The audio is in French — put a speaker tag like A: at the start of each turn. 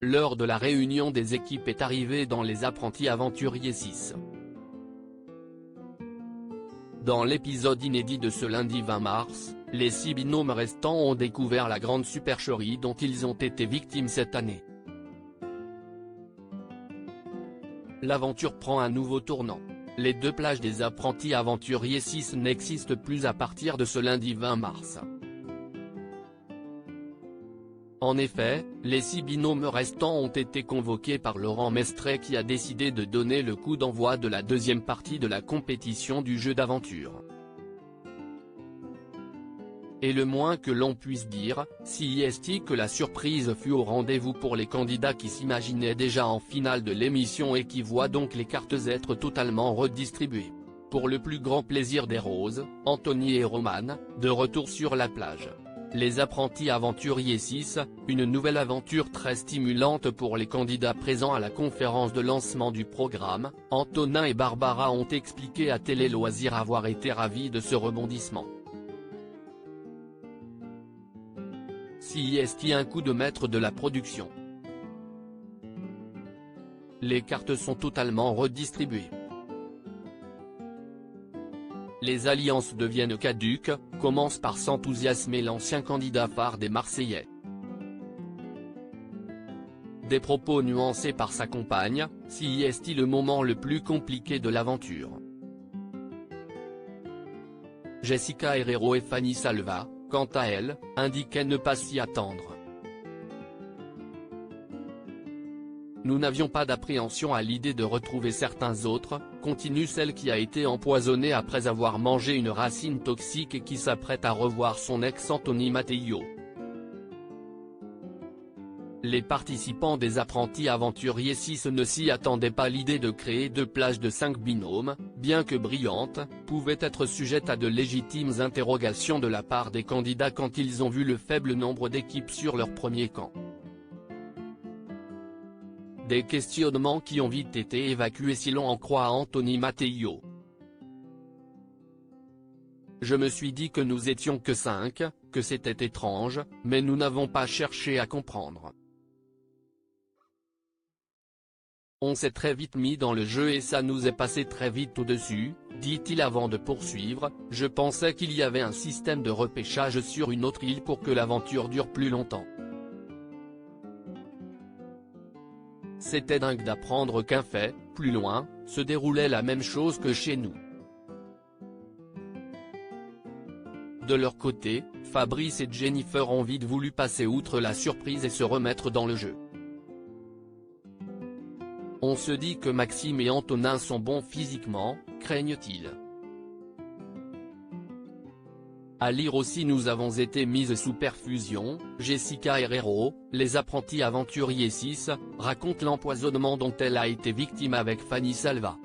A: L'heure de la réunion des équipes est arrivée dans Les Apprentis Aventuriers 6. Dans l'épisode inédit de ce lundi 20 mars, les 6 binômes restants ont découvert la grande supercherie dont ils ont été victimes cette année. L'aventure prend un nouveau tournant. Les 2 plages des Apprentis Aventuriers 6 n'existent plus à partir de ce lundi 20 mars. En effet, les 6 binômes restants ont été convoqués par Laurent Mestret qui a décidé de donner le coup d'envoi de la 2e partie de la compétition du jeu d'aventure. Et le moins que l'on puisse dire, si est que la surprise fut au rendez-vous pour les candidats qui s'imaginaient déjà en finale de l'émission et qui voient donc les cartes être totalement redistribuées. Pour le plus grand plaisir des Roses, Anthony et Roman, de retour sur la plage. Les Apprentis Aventuriers 6, une nouvelle aventure très stimulante pour les candidats présents à la conférence de lancement du programme. Antonin et Barbara ont expliqué à Télé Loisirs avoir été ravis de ce rebondissement. Si est un coup de maître de la production. Les cartes sont totalement redistribuées. Les alliances deviennent caduques, commence par s'enthousiasmer l'ancien candidat phare des Marseillais. Des propos nuancés par sa compagne, si est le moment le plus compliqué de l'aventure. Jessica Herrero et Fanny Salva, quant à elle, indiquaient ne pas s'y attendre. Nous n'avions pas d'appréhension à l'idée de retrouver certains autres, continue celle qui a été empoisonnée après avoir mangé une racine toxique et qui s'apprête à revoir son ex Anthony Matteo. Les participants des Apprentis Aventuriers 6 ne s'y attendaient pas. L'idée de créer 2 plages de 5 binômes, bien que brillante, pouvait être sujette à de légitimes interrogations de la part des candidats quand ils ont vu le faible nombre d'équipes sur leur premier camp. Des questionnements qui ont vite été évacués si l'on en croit Anthony Matteo. Je me suis dit que nous étions que 5, que c'était étrange, mais nous n'avons pas cherché à comprendre. On s'est très vite mis dans le jeu et ça nous est passé très vite au-dessus, dit-il avant de poursuivre. Je pensais qu'il y avait un système de repêchage sur une autre île pour que l'aventure dure plus longtemps. C'était dingue d'apprendre qu'un fait, plus loin, se déroulait la même chose que chez nous. De leur côté, Fabrice et Jennifer ont vite voulu passer outre la surprise et se remettre dans le jeu. On se dit que Maxime et Antonin sont bons physiquement, craignent-ils. À lire aussi nous avons été mises sous perfusion. Jessica Herrero, Les Apprentis Aventuriers 6, raconte l'empoisonnement dont elle a été victime avec Fanny Salva.